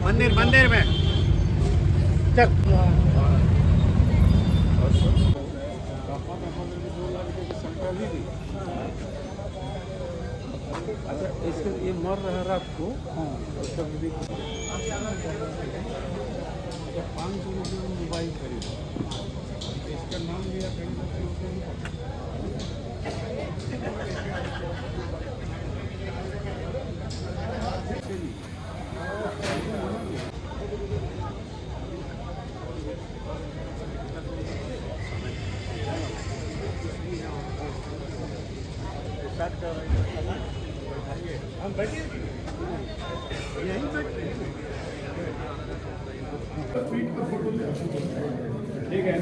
मंदिर मंदिर में चल। अच्छा, इसका ये मर रहा रात को। हाँ, उसका भी 500 रुपये में मोबाइल खरीदा। इसका नाम लिया कहीं ना कहीं उसको नहीं पता। हम बैठिए यहीं बैठे ठीक है।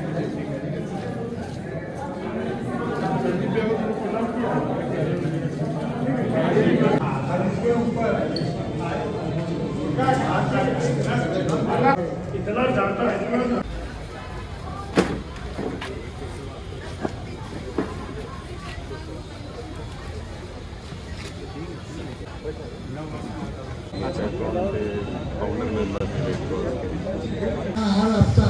इतना जानता है हर हफ्ता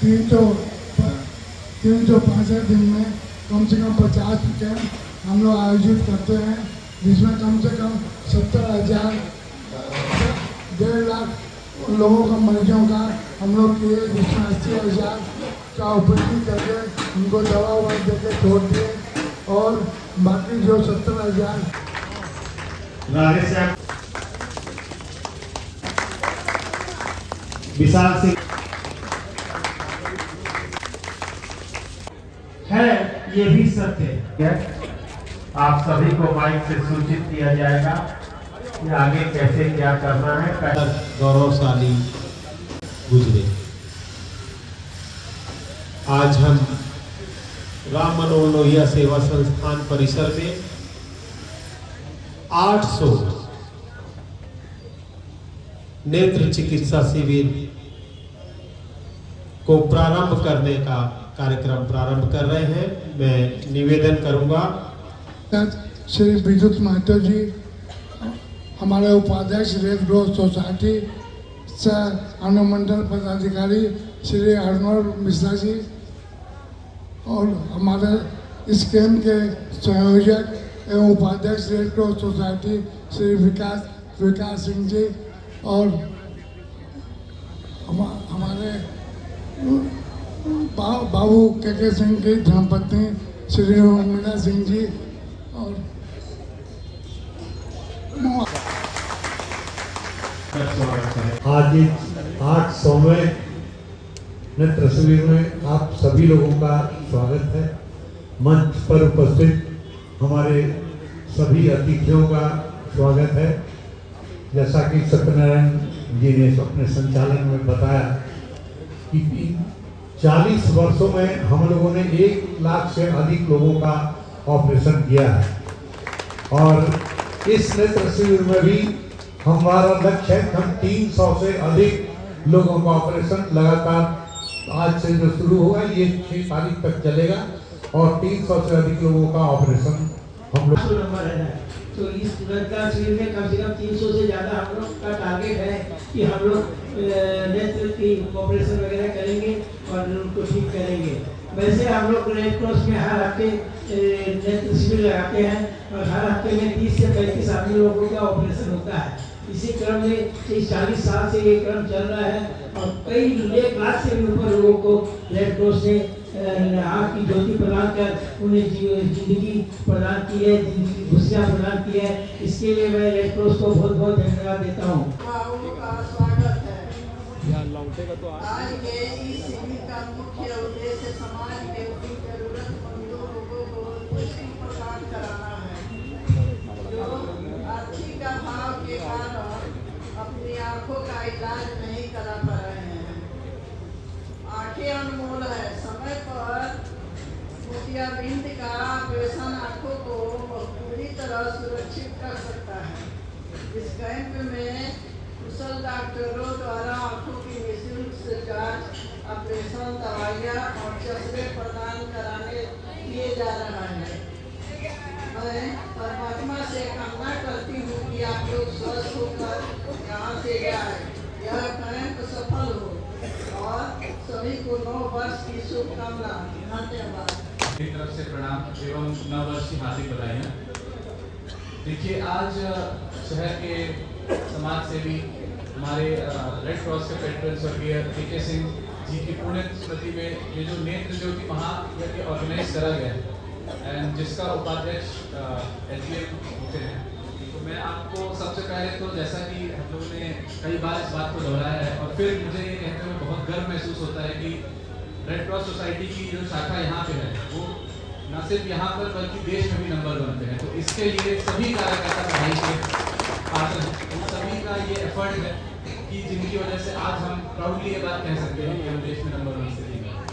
365 दिन में कम से कम 50 कैंप हम लोग आयोजित करते हैं, जिसमें कम से कम 70,000 1.5 लाख लोगों का मरीजों का हम लोग किए, जिसमें 80,000 का ऑपरेशन करके उनको दवा ववा देकर छोड़ दिए और बाकी जो 70,000 विशाल सिंह है, ये भी सत्य है। आप सभी को माइक से सूचित किया जाएगा कि आगे कैसे क्या करना है। गौरवशाली गुजरे। आज हम राम मनोहर लोहिया सेवा संस्थान परिसर में 800 नेत्र चिकित्सा शिविर को प्रारंभ करने का कार्यक्रम प्रारंभ कर रहे हैं। मैं निवेदन करूंगा श्री विद्युत महतो जी, हमारे उपाध्यक्ष रेड क्रॉस सोसाइटी से अनुमंडल पदाधिकारी श्री अर्नोल मिश्रा जी और हमारे इस कैंप के संयोजक एवं उपाध्यक्ष रेड क्रॉस सोसाइटी श्री विकास सिंह जी और हमारे बाबू के सिंह की धर्मपत्नी श्री मीना सिंह जी और आज 800वें नेत्र शिविर में आप सभी लोगों का स्वागत है। मंच पर उपस्थित हमारे सभी अतिथियों का स्वागत है। जैसा कि सत्यनारायण जी ने अपने संचालन में बताया कि 40 वर्षों में हम लोगों ने 1 लाख से अधिक लोगों का ऑपरेशन किया है और इस नेत्र शिविर में भी हमारा लक्ष्य है कि हम 300 से अधिक लोगों का ऑपरेशन लगातार आज से जो शुरू होगा ये 6 तारीख तक चलेगा और 300 से अधिक लोगों का ऑपरेशन हम लोग। तो इस रक्तदान शिविर में कम से कम 300 से ज़्यादा हम लोग का टारगेट है कि हम लोग नेत्र की ऑपरेशन वगैरह करेंगे और उनको ठीक करेंगे। वैसे हम लोग रेड क्रॉस में हर हफ्ते नेत्र शिविर लगाते हैं और हर हफ्ते में 30 से 35 आदमी लोगों का ऑपरेशन होता है। इसी क्रम में 40 साल से ये क्रम चल रहा है और कई 1 लाख से भी ऊपर लोगों को रेड क्रॉस ने आँख की ज्योति प्रदान कर उन्हें जिंदगी प्रदान की है, जिंदगी खुशियाँ प्रदान की है। इसके लिए मैं रेड क्रॉस को बहुत बहुत धन्यवाद देता हूँ। स्वागत है। आज के इस शिविर का मुख्य उद्देश्य समाज के जरूरतमंदों लोगों को पुष्टि प्रदान कराना है, जो आर्थिक अभाव के कारण अपनी आंखों का इलाज नहीं करा पा रहे हैं। आंखें अनमोल है। समय पर मोतियाबिंद का ऑपरेशन आंखों को पूरी तरह सुरक्षित कर सकता है। इस कैंप में कुशल डॉक्टरों द्वारा आंखों की निःशुल्क जांच, ऑपरेशन, दवाइयाँ और चश्मे प्रदान कराने किए जा रहा है। मैं परमात्मा से कामना करती हूँ कि आप लोग स्वस्थ होकर सभी को 9 वर्ष की शुभकामना। धन्यवाद। मेरी तरफ से प्रणाम एवं नव वर्ष की हार्दिक बधाइयाँ। देखिए, आज शहर के समाज सेवी हमारे रेड क्रॉस के पेट्रन स्वर्गीय के सिंह जी की पुण्य स्मृति में ये जो नेत्र ज्योति महायज्ञ ऑर्गेनाइज करा गया है एंड जिसका उपाध्यक्ष SDM होते हैं, तो मैं आपको सबसे पहले तो जैसा कि हम लोगों ने कई बार इस बात को दोहराया है और फिर मुझे ये कहते हुए बहुत गर्व महसूस होता है कि रेड क्रॉस सोसाइटी की जो शाखा यहाँ पे है वो न सिर्फ यहाँ पर बल्कि देश में भी नंबर 1 पे है। तो इसके लिए सभी कार्यकर्ता बधाई के पात्र हैं। उन सभी का ये एफर्ट है कि जिनकी वजह से आज हम प्राउडली ये बात कह सकते हैं कि हम देश में नंबर 1 स्थिति में हैं।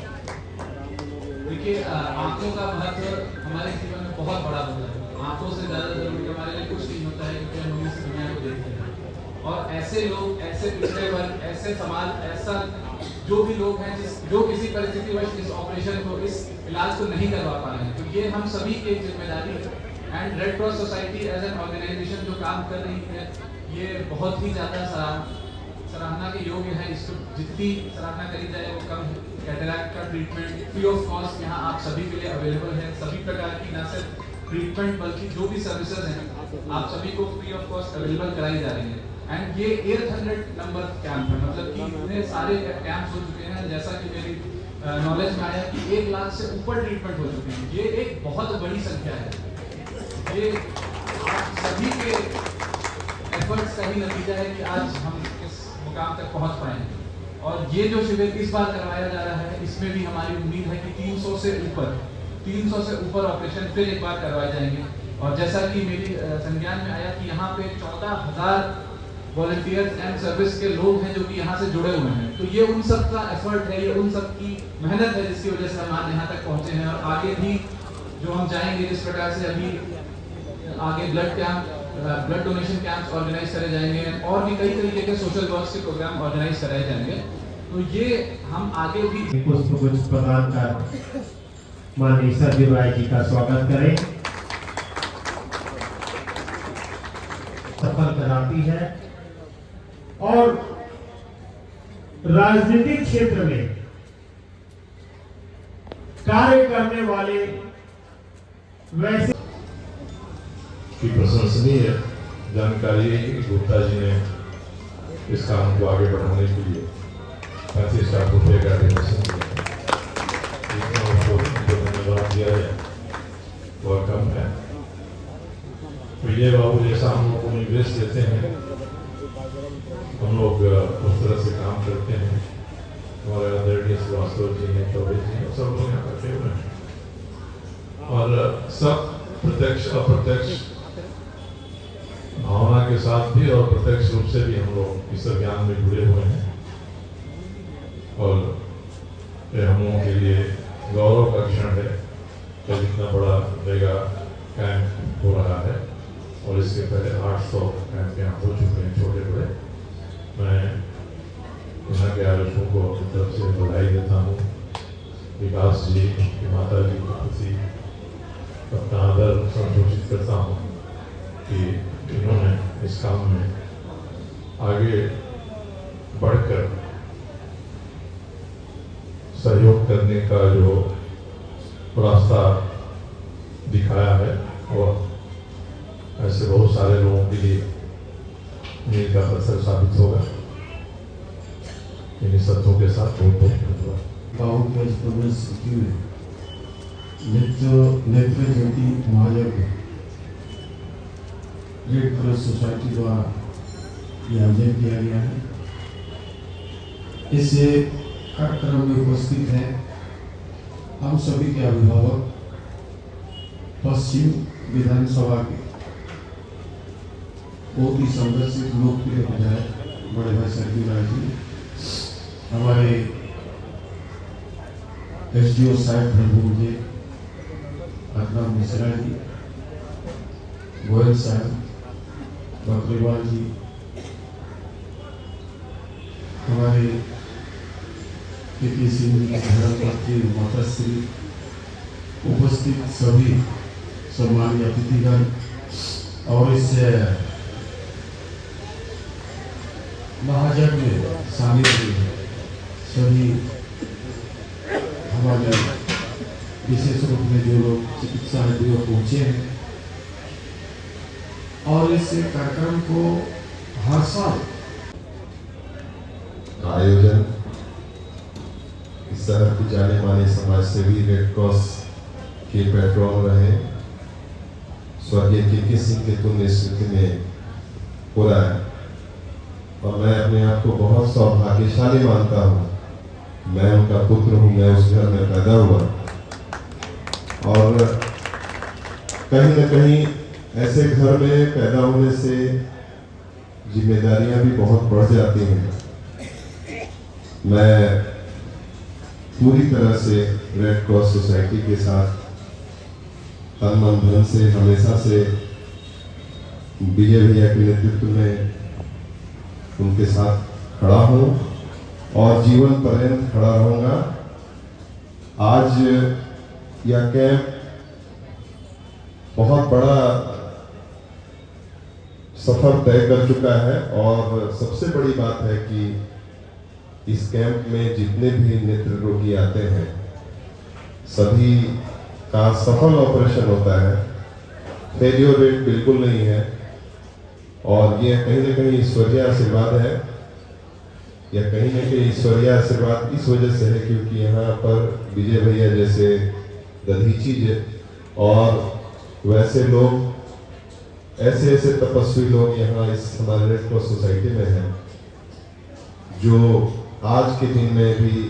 देखिए, आंखों का महत्व हमारे जीवन में बहुत बड़ा होता है। आंखों से ज़्यादा जरूरी हमारे लिए कुछ नहीं होता है क्योंकि हम उन्हीं से दुनिया को देखते हैं। और ऐसे लोग, ऐसे पिछड़े वर्ग, ऐसे समाज, ऐसा जो भी लोग हैं जो किसी परिस्थितिवश इस ऑपरेशन को, इस इलाज को नहीं करवा पा रहे हैं, तो ये हम सभी की एक जिम्मेदारी है। And Red Cross Society as an organisation जो काम कर रही है ये बहुत ही ज़्यादा सराहना के योग्य है। इसको जितनी सराहना करी जाए वो कम है। कैटरैक्ट का ट्रीटमेंट फ्री ऑफ कॉस्ट यहाँ आप सभी के लिए अवेलेबल है। सभी प्रकार की न सिर्फ ट्रीटमेंट बल्कि जो भी सर्विसेज हैं आप सभी को फ्री ऑफ कॉस्ट अवेलेबल कराई जा रही है। एंड ये 800 नंबर कैंप है, मतलब कि इतने सारे कैंप्स हो चुके हैं। जैसा कि मेरी नॉलेज में आया कि 1 लाख से ऊपर ट्रीटमेंट हो चुके हैं। ये एक बहुत बड़ी संख्या है। ये आप सभी के एफर्ट्स का ही नतीजा है कि आज हम इस मुकाम तक पहुंच पाए हैं। और ये जो शिविर इस बार करवाया जा रहा है इसमें भी हमारी उम्मीद है कि 300 से ऊपर ऑपरेशन फिर एक बार करवाए जाएंगे। और जैसा कि मेरी संज्ञान में आया कि यहाँ पे 14,000 वॉलंटियर्स एंड सर्विस के लोग हैं जो कि यहाँ से जुड़े हुए हैं। तो ये उन सब का एफर्ट है, ये उन सब की मेहनत है जिसकी वजह से हम आज यहाँ तक पहुँचे हैं। और आगे भी जो हम चाहेंगे, जिस प्रकार से अभी आगे ब्लड डोनेशन कैंप्स ऑर्गेनाइज करे जाएंगे और भी कई तरीके के सोशल वर्क के प्रोग्राम ऑर्गेनाइज कराए जाएंगे, तो ये हम आगे भी पुष्प गुच्छ प्रदान कर माननीय सरजू राय जी का स्वागत करें। सफल कराती है और राजनीतिक क्षेत्र में कार्य करने वाले वैसे की प्रशंसनीय जानकारी है कि गुप्ता जी ने इस काम को आगे बढ़ाने के लिए 35 लाख रुपये का डोनेशन दिया। धन्यवाद दिया है, वह कम है। विजय बाबू जैसा हम लोग को निवेश देते हैं, हम लोग उस तरह से काम करते हैं। हमारे आदरणीय श्रीवास्तव जी हैं, चौबे जी हैं, सब लोग यहाँ बैठे हुए हैं और सब प्रत्यक्ष अप्रत्यक्ष भावना के साथ भी और प्रत्यक्ष रूप से भी हम लोग इस अभियान में जुड़े हुए हैं। और ये हम लोगों के लिए गौरव का क्षण है कि इतना बड़ा मेगा कैंप हो रहा है और इसके पहले 800 कैंप यहाँ हो चुके हैं, छोटे बड़े। मैं यहाँ के आयोजकों को अपनी तरफ से बधाई देता हूँ। विकास जी की माता जी के प्रति अपना आदर संसूचित करता हूँ कि इन्होंने इस काम में आगे बढ़कर सहयोग करने का जो रास्ता दिखाया है और ऐसे बहुत सारे लोगों के लिए मील का पत्थर साबित होगा। इन्हीं सत्यों के साथ बहुत बहुत धन्यवाद। गाँव के प्रवेश स्थिति में नेत्र ज्योति महायज्ञ रेड क्रॉस सोसाइटी द्वारा यह आयोजन किया गया है। इस कार्यक्रम में उपस्थित हैं हम सभी के अभिभावक, पश्चिम विधानसभा के बहुत ही संघर्षित लोकप्रिय विधायक बड़े भाई सरजू राय जी, हमारे SDO साहब प्रभु जी, अकरम मिश्रा जी, गोयल साहब, बकरीवाल जी, हमारे के सिंह धर्मपत्नी माताश्री, उपस्थित सभी सम्मानीय अतिथिगण और इस महायज्ञ में शामिल हुए सभी विशेष रूप में जो लोग चिकित्सा हेतु पहुँचे हैं। और इस कार्यक्रम को हर साल आयोजन इस शहर की जाने माने समाज सेवी रेड क्रॉस के पेट्रोल रहे स्वर्गीय के सिंह के पुण्य स्मृति में हो रहा है और मैं अपने आप को बहुत सौभाग्यशाली मानता हूँ। मैं उनका पुत्र हूँ, मैं उस घर में पैदा हुआ और कहीं न कहीं ऐसे घर में पैदा होने से जिम्मेदारियां भी बहुत बढ़ जाती हैं। मैं पूरी तरह से रेड क्रॉस सोसाइटी के साथ तन मन धन से हमेशा से विजय भैया के नेतृत्व में उनके साथ खड़ा हूँ और जीवन पर्यंत खड़ा रहूँगा। आज यह कैंप बहुत बड़ा सफर तय कर चुका है और सबसे बड़ी बात है कि इस कैंप में जितने भी नेत्र रोगी आते हैं सभी का सफल ऑपरेशन होता है। फेलियर रेट बिल्कुल नहीं है और ये कहीं न कहीं ईश्वरीय आशीर्वाद है। यह कहीं न कहीं ईश्वरीय आशीर्वाद इस वजह से है क्योंकि यहाँ पर विजय भैया जैसे दधीची और वैसे लोग ऐसे ऐसे तपस्वी लोग यहाँ इस हमारे रेड क्रॉस सोसाइटी में हैं जो आज के दिन में भी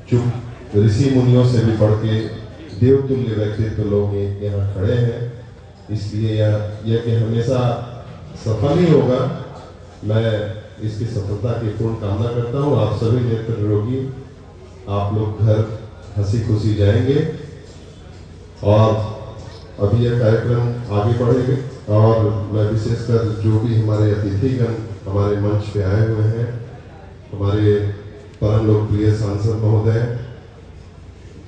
चुप ऋषि मुनियों से भी बढ़ के देवतुल्य व्यक्तित्व लोग यहाँ खड़े हैं। इसलिए यह कि हमेशा सफल ही होगा। मैं इसकी सफलता की पूर्ण कामना करता हूँ। आप सभी नेत्र रोगी आप लोग घर हंसी खुशी जाएंगे और अभी यह कार्यक्रम आगे बढ़ेगा और मैं विशेषकर जो भी हमारे अतिथिगण हमारे मंच पे आए हुए हैं, हमारे परम लोकप्रिय सांसद महोदय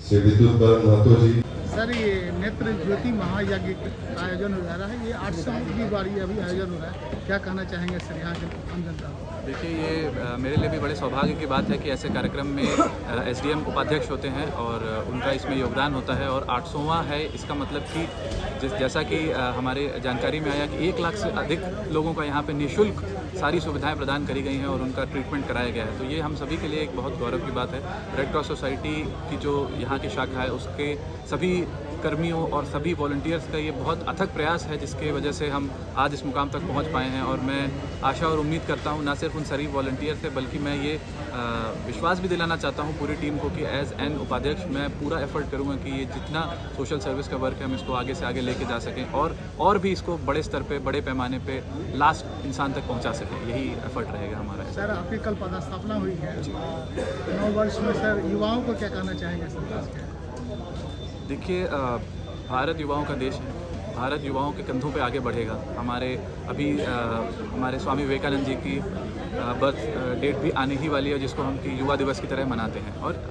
श्री विद्युत बरन महतो जी। सर, ये नेत्र ज्योति महायज्ञ का आयोजन हो रहा है, ये 800वीं बारी अभी आयोजन हो रहा है, क्या कहना चाहेंगे सर यहाँ के आम जनता को? देखिए, ये मेरे लिए भी बड़े सौभाग्य की बात है कि ऐसे कार्यक्रम में एसडीएम उपाध्यक्ष होते हैं और उनका इसमें योगदान होता है और 800वां है। इसका मतलब कि जैसा कि हमारे जानकारी में आया कि 1 लाख से अधिक लोगों का यहाँ पे निःशुल्क सारी सुविधाएं प्रदान करी गई हैं और उनका ट्रीटमेंट कराया गया है। तो ये हम सभी के लिए एक बहुत गौरव की बात है। रेड क्रॉस सोसाइटी की जो यहाँ की शाखा है उसके सभी कर्मियों और सभी वॉलंटियर्स का ये बहुत अथक प्रयास है जिसके वजह से हम आज इस मुकाम तक पहुँच पाए हैं और मैं आशा और उम्मीद करता हूँ ना सिर्फ उन सभी वॉलंटियर से बल्कि मैं ये विश्वास भी दिलाना चाहता हूँ पूरी टीम को कि एज एन उपाध्यक्ष मैं पूरा एफर्ट करूँगा कि ये जितना सोशल सर्विस का वर्क है हम इसको आगे से आगे लेके जा सकें और भी इसको बड़े स्तर पे बड़े पैमाने पे लास्ट इंसान तक पहुँचा सकें। यही एफर्ट रहेगा हमारा। सर, आपकी कल पदस्थापना हुई है 9 वर्ष में, सर युवाओं को क्या कहना चाहेंगे सर? देखिए, भारत युवाओं का देश है। भारत युवाओं के कंधों पे आगे बढ़ेगा। हमारे स्वामी विवेकानंद जी की बर्थ डेट भी आने ही वाली है जिसको हम कि युवा दिवस की तरह मनाते हैं और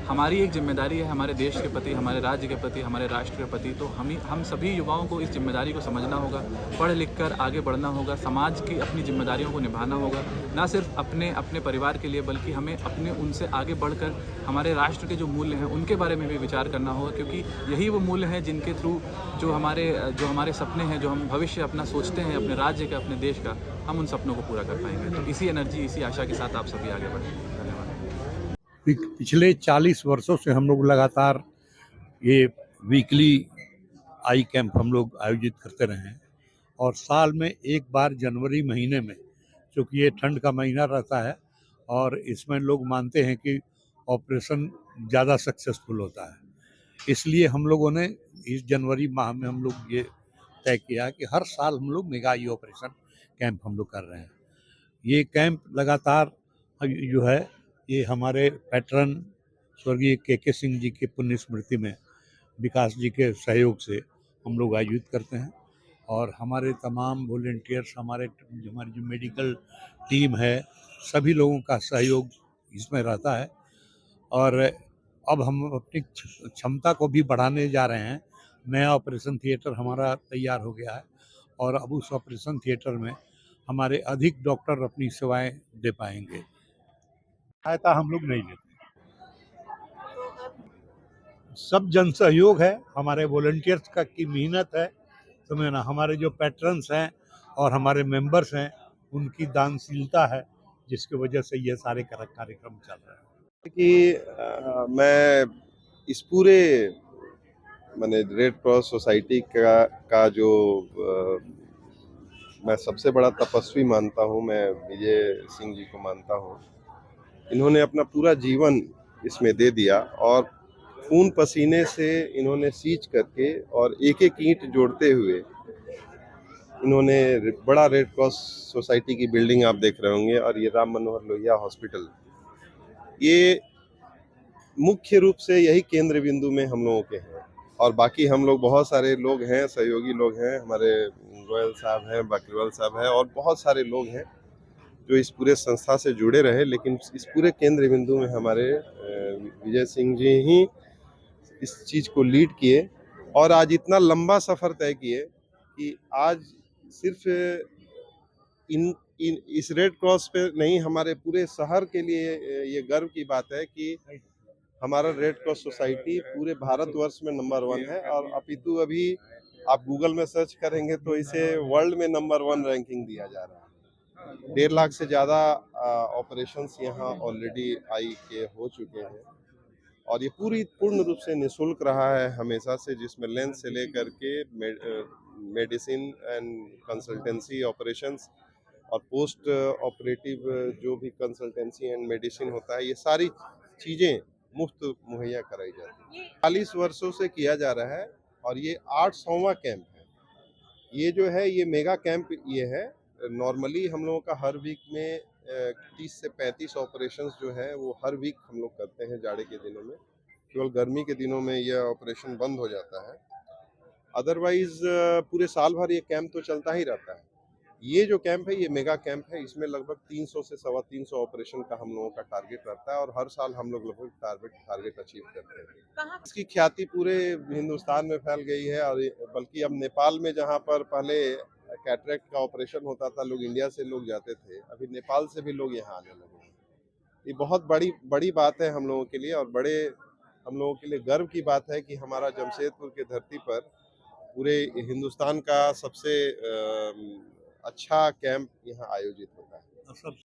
हमारी एक जिम्मेदारी है हमारे देश के प्रति, हमारे राज्य के प्रति, हमारे राष्ट्र के प्रति। तो हम सभी युवाओं को इस जिम्मेदारी को समझना होगा, पढ़ लिख कर आगे बढ़ना होगा, समाज की अपनी जिम्मेदारियों को निभाना होगा, ना सिर्फ अपने परिवार के लिए बल्कि हमें अपने उनसे आगे बढ़कर हमारे राष्ट्र के जो मूल्य हैं उनके बारे में भी विचार करना होगा क्योंकि यही वो मूल्य हैं जिनके थ्रू जो हमारे सपने हैं, जो हम भविष्य अपना सोचते हैं अपने राज्य का, अपने देश का, हम उन सपनों को पूरा कर पाएंगे। तो इसी एनर्जी, इसी आशा के साथ आप सभी आगे बढ़ें। धन्यवाद। पिछले 40 वर्षों से हम लोग लगातार ये वीकली आई कैंप हम लोग आयोजित करते रहे हैं और साल में एक बार जनवरी महीने में, क्योंकि ये ठंड का महीना रहता है और इसमें लोग मानते हैं कि ऑपरेशन ज़्यादा सक्सेसफुल होता है, इसलिए हम लोगों ने इस जनवरी माह में हम लोग ये तय किया कि हर साल हम लोग मेगा आई ऑपरेशन कैंप हम लोग कर रहे हैं। ये कैंप लगातार जो है ये हमारे पैटर्न स्वर्गीय के सिंह जी के पुण्य स्मृति में विकास जी के सहयोग से हम लोग आयोजित करते हैं और हमारे तमाम वॉलंटियर्स, हमारी जो मेडिकल टीम है, सभी लोगों का सहयोग इसमें रहता है और अब हम अपनी क्षमता को भी बढ़ाने जा रहे हैं। नया ऑपरेशन थिएटर हमारा तैयार हो गया है और अब उस ऑपरेशन थिएटर में हमारे अधिक डॉक्टर अपनी सेवाएं दे पाएंगे। सहायता हम लोग नहीं लेते। सब जन सहयोग है, हमारे वॉलंटियर्स का की मेहनत है, समझे ना, हमारे जो पैट्रन्स हैं और हमारे मेंबर्स हैं उनकी दानशीलता है, जिसकी वजह से ये सारे कार्यक्रम चल रहे हैं। कि मैं इस पूरे मैंने रेड क्रॉस सोसाइटी का जो मैं सबसे बड़ा तपस्वी मानता हूँ, मैं विजय सिंह जी को मानता हूँ। इन्होंने अपना पूरा जीवन इसमें दे दिया और खून पसीने से इन्होंने सींच करके और एक एक ईंट जोड़ते हुए इन्होंने बड़ा रेड क्रॉस सोसाइटी की बिल्डिंग आप देख रहे होंगे, और ये राम मनोहर लोहिया हॉस्पिटल, ये मुख्य रूप से यही केंद्र बिंदु में हम लोगों के हैं। और बाकी हम लोग बहुत सारे लोग हैं, सहयोगी लोग हैं, हमारे गोयल साहब हैं, बकरीवाल साहब हैं, और बहुत सारे लोग हैं जो इस पूरे संस्था से जुड़े रहे, लेकिन इस पूरे केंद्र बिंदु में हमारे विजय सिंह जी ही इस चीज़ को लीड किए और आज इतना लंबा सफ़र तय किए कि आज सिर्फ इस रेड क्रॉस पे नहीं, हमारे पूरे शहर के लिए ये गर्व की बात है कि हमारा रेड क्रॉस सोसाइटी पूरे भारतवर्ष में नंबर 1 है। और अपितु अभी आप गूगल में सर्च करेंगे तो इसे वर्ल्ड में नंबर 1 रैंकिंग दिया जा रहा है। 1.5 लाख से ज़्यादा ऑपरेशंस यहाँ ऑलरेडी आई के हो चुके हैं और ये पूर्ण रूप से निःशुल्क रहा है हमेशा से, जिसमें लेंस से लेकर के मेडिसिन एंड कंसल्टेंसी ऑपरेशंस और पोस्ट ऑपरेटिव जो भी कंसल्टेंसी एंड मेडिसिन होता है, ये सारी चीज़ें मुफ्त मुहैया कराई जाती है। 40 वर्षों से किया जा रहा है और ये 800वां कैंप है। ये जो है ये मेगा कैंप ये है। नॉर्मली हम लोगों का हर वीक में 30 से 35 ऑपरेशंस जो है वो हर वीक हम लोग करते हैं जाड़े के दिनों में। केवल गर्मी के दिनों में यह ऑपरेशन बंद हो जाता है, अदरवाइज पूरे साल भर ये कैंप तो चलता ही रहता है। ये जो कैंप है ये मेगा कैंप है, इसमें लगभग 300 से 325 ऑपरेशन का हम लोगों का टारगेट रहता है और हर साल हम लोग लगभग टारगेट अचीव करते हैं। इसकी ख्याति पूरे हिंदुस्तान में फैल गई है और बल्कि अब नेपाल में, जहाँ पर पहले कैटरेक्ट का ऑपरेशन होता था, लोग इंडिया से लोग जाते थे, अभी नेपाल से भी लोग यहाँ आने लगे हैं। ये बहुत बड़ी बात है हम लोगों के लिए और हम लोगों के लिए गर्व की बात है कि हमारा जमशेदपुर की धरती पर पूरे हिंदुस्तान का सबसे अच्छा कैंप यहाँ आयोजित होता है।